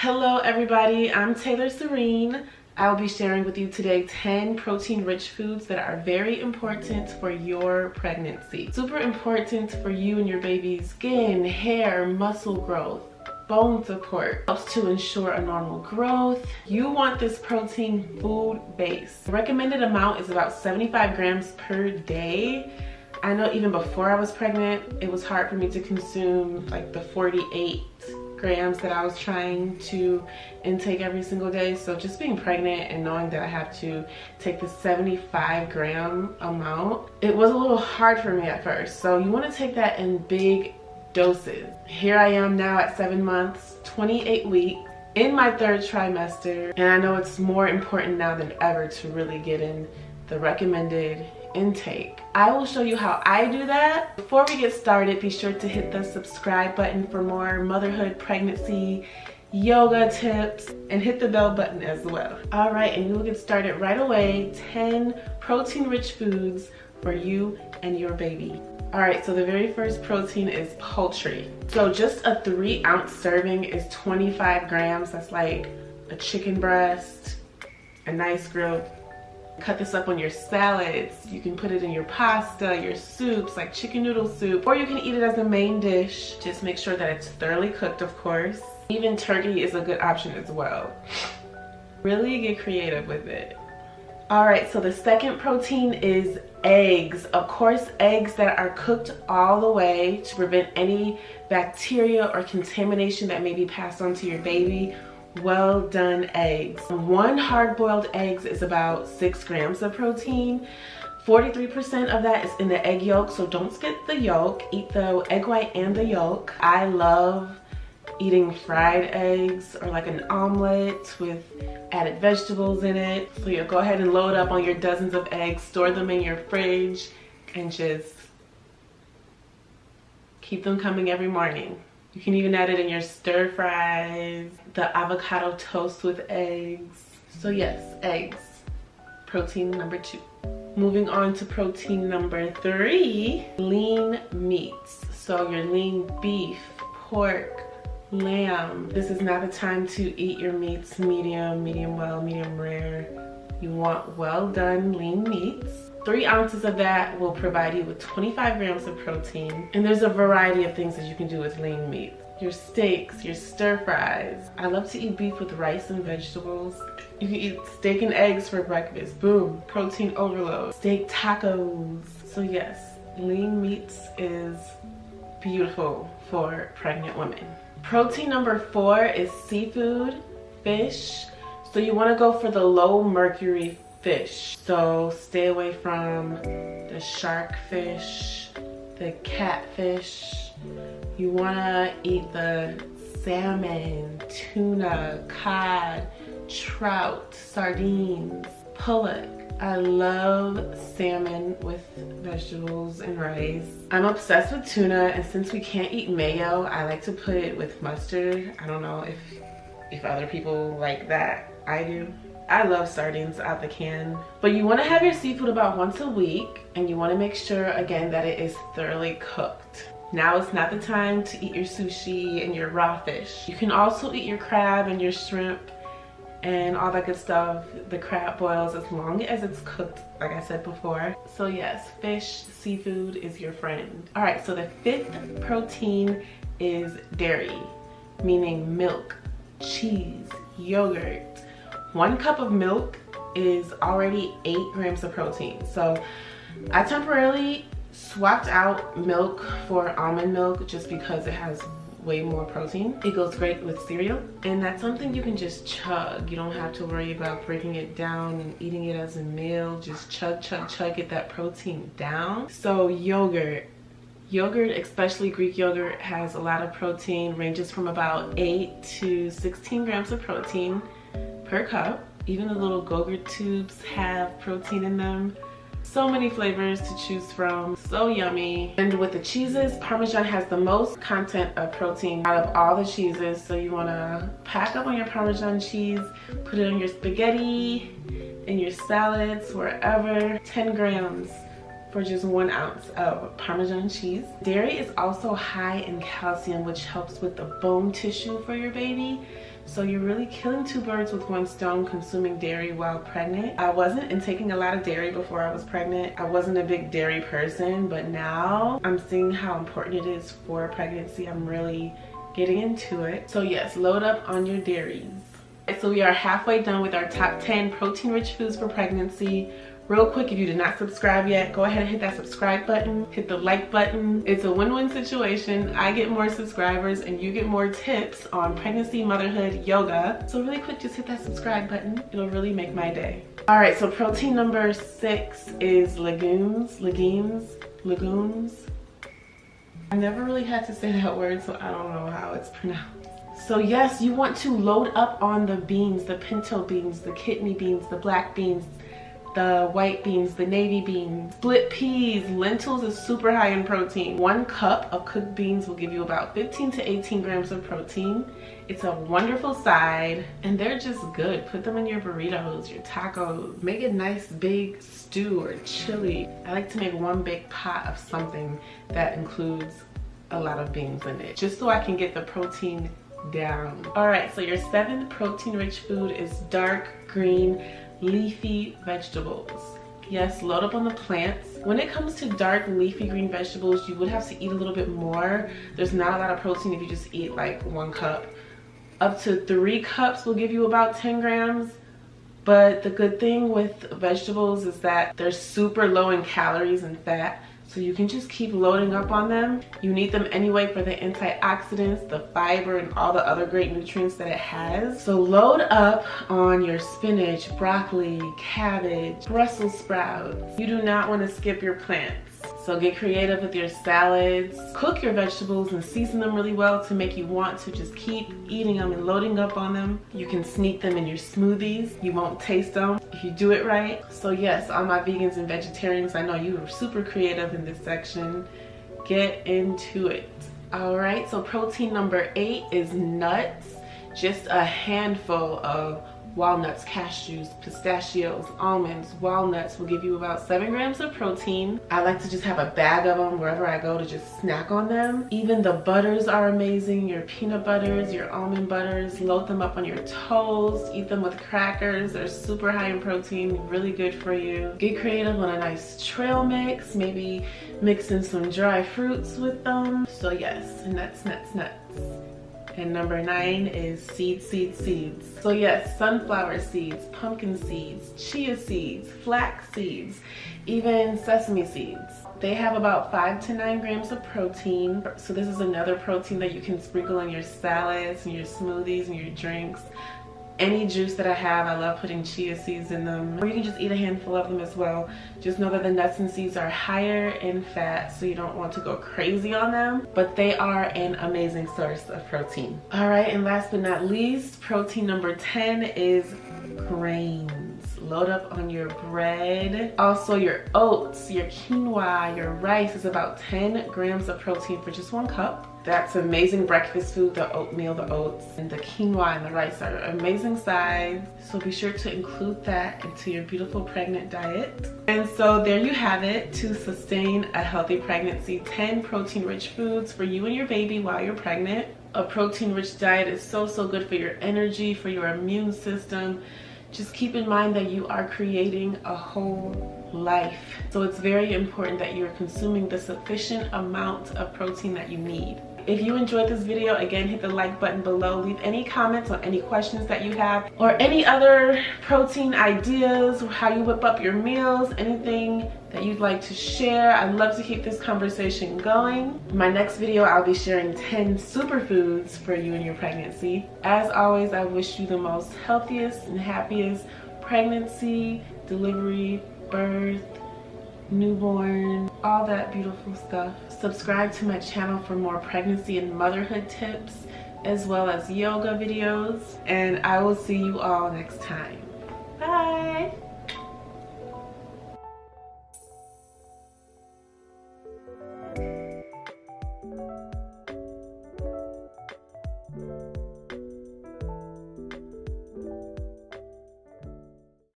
Hello everybody, I'm Taylor Sarreen. I will be sharing with you today 10 protein-rich foods that are very important for your pregnancy. Super important for you and your baby's skin, hair, muscle growth, bone support. Helps to ensure a normal growth. You want this protein food-based. The recommended amount is about 75 grams per day. I know even before I was pregnant, it was hard for me to consume like the 48 grams that I was trying to intake every single day. So just being pregnant and knowing that I have to take the 75 gram amount, it was a little hard for me at first. So you want to take that in big doses. Here I am now at 7 months, 28 weeks, in my third trimester, and I know it's more important now than ever to really get in the recommended intake. I will show you how I do that. Before we get started, be sure to hit the subscribe button for more motherhood, pregnancy, yoga tips, and hit the bell button as well. All right, and we will get started right away. 10 protein-rich foods for you and your baby. All right, so the very first protein is poultry. So just a 3-ounce serving is 25 grams. That's like a chicken breast, a nice grilled. Cut this up on your salads. You can put it in your pasta, your soups, like chicken noodle soup, or you can eat it as a main dish. Just make sure that it's thoroughly cooked, of course. Even turkey is a good option as well. Really get creative with it. All right, so the second protein is eggs. Of course, eggs that are cooked all the way to prevent any bacteria or contamination that may be passed on to your baby. Well done eggs. 1 hard-boiled egg is about 6 grams of protein. 43% of that is in the egg yolk, so don't skip the yolk. Eat the egg white and the yolk. I love eating fried eggs or like an omelet with added vegetables in it. So you'll go ahead and load up on your dozens of eggs, store them in your fridge, and just keep them coming every morning. You can even add it in your stir fries, the avocado toast with eggs. So yes, eggs, protein number 2. Moving on to protein number 3, lean meats. So your lean beef, pork, lamb. This is not a time to eat your meats medium, medium well, medium rare. You want well done lean meats. 3 ounces of that will provide you with 25 grams of protein. And there's a variety of things that you can do with lean meat. Your steaks, your stir fries. I love to eat beef with rice and vegetables. You can eat steak and eggs for breakfast. Boom, protein overload. Steak tacos. So yes, lean meats is beautiful for pregnant women. Protein number 4 is seafood, fish. So you want to go for the low mercury fish. So stay away from the shark fish, the catfish. You want to eat the salmon, tuna, cod, trout, sardines, pollock. I love salmon with vegetables and rice. I'm obsessed with tuna, and since we can't eat mayo, I like to put it with mustard. I don't know if other people like that. I do. I love sardines out the can. But you want to have your seafood about once a week, and you want to make sure again that it is thoroughly cooked. Now is not the time to eat your sushi and your raw fish. You can also eat your crab and your shrimp and all that good stuff. The crab boils as long as it's cooked, like I said before. So yes, fish, seafood is your friend. All right, so the 5th protein is dairy, meaning milk, cheese, yogurt. 1 cup of milk is already 8 grams of protein. So I temporarily swapped out milk for almond milk just because it has way more protein. It goes great with cereal, and that's something you can just chug. You don't have to worry about breaking it down and eating it as a meal. Just chug, chug, chug, get that protein down. So yogurt, especially Greek yogurt, has a lot of protein, ranges from about 8 to 16 grams of protein per cup. Even the little Go-Gurt tubes have protein in them. So many flavors to choose from, so yummy. And with the cheeses, Parmesan has the most content of protein out of all the cheeses. So you wanna pack up on your Parmesan cheese, put it on your spaghetti, in your salads, wherever. 10 grams for just 1 ounce of Parmesan cheese. Dairy is also high in calcium, which helps with the bone tissue for your baby. So you're really killing two birds with one stone consuming dairy while pregnant. I wasn't taking a lot of dairy before I was pregnant. I wasn't a big dairy person, but now I'm seeing how important it is for pregnancy. I'm really getting into it. So yes, load up on your dairies. So we are halfway done with our top 10 protein-rich foods for pregnancy. Real quick, if you did not subscribe yet, go ahead and hit that subscribe button, hit the like button. It's a win-win situation. I get more subscribers and you get more tips on pregnancy, motherhood, yoga. So really quick, just hit that subscribe button. It'll really make my day. All right, so protein number 6 is legumes. I never really had to say that word, so I don't know how it's pronounced. So yes, you want to load up on the beans, the pinto beans, the kidney beans, the black beans, the white beans, the navy beans, split peas. Lentils is super high in protein. 1 cup of cooked beans will give you about 15 to 18 grams of protein. It's a wonderful side and they're just good. Put them in your burritos, your tacos. Make a nice big stew or chili. I like to make one big pot of something that includes a lot of beans in it, just so I can get the protein down. All right, so your 7th protein-rich food is dark green leafy vegetables. Yes, load up on the plants. When it comes to dark leafy green vegetables, you would have to eat a little bit more. There's not a lot of protein if you just eat like 1 cup. Up to 3 cups will give you about 10 grams. But the good thing with vegetables is that they're super low in calories and fat. So you can just keep loading up on them. You need them anyway for the antioxidants, the fiber, and all the other great nutrients that it has. So load up on your spinach, broccoli, cabbage, Brussels sprouts. You do not want to skip your plants. So get creative with your salads. Cook your vegetables and season them really well to make you want to just keep eating them and loading up on them. You can sneak them in your smoothies. You won't taste them if you do it right. So yes, all my vegans and vegetarians, I know you are super creative in this section. Get into it. All right, so protein number 8 is nuts. Just a handful of walnuts, cashews, pistachios, almonds, walnuts will give you about 7 grams of protein. I like to just have a bag of them wherever I go to just snack on them. Even the butters are amazing. Your peanut butters, your almond butters, load them up on your toast, eat them with crackers. They're super high in protein, really good for you. Get creative on a nice trail mix, maybe mix in some dry fruits with them. So yes, nuts, nuts, nuts. And number 9 is seeds. So yes, sunflower seeds, pumpkin seeds, chia seeds, flax seeds, even sesame seeds. They have about 5 to 9 grams of protein. So this is another protein that you can sprinkle in your salads and your smoothies and your drinks. Any juice that I have, I love putting chia seeds in them. Or you can just eat a handful of them as well. Just know that the nuts and seeds are higher in fat, so you don't want to go crazy on them. But they are an amazing source of protein. All right, and last but not least, protein number 10 is grains. Load up on your bread. Also your oats, your quinoa, your rice is about 10 grams of protein for just 1 cup. That's amazing breakfast food. The oatmeal, the oats, and the quinoa and the rice are amazing sides. So be sure to include that into your beautiful pregnant diet. And so there you have it. To sustain a healthy pregnancy, 10 protein-rich foods for you and your baby while you're pregnant. A protein-rich diet is so good for your energy, for your immune system. Just keep in mind that you are creating a whole life. So it's very important that you're consuming the sufficient amount of protein that you need. If you enjoyed this video, again, hit the like button below. Leave any comments on any questions that you have or any other protein ideas, how you whip up your meals, anything that you'd like to share. I'd love to keep this conversation going. In my next video, I'll be sharing 10 superfoods for you in your pregnancy. As always, I wish you the most healthiest and happiest pregnancy, delivery, birth, newborn, all that beautiful stuff. Subscribe to my channel for more pregnancy and motherhood tips, as well as yoga videos, and I will see you all next time. Bye!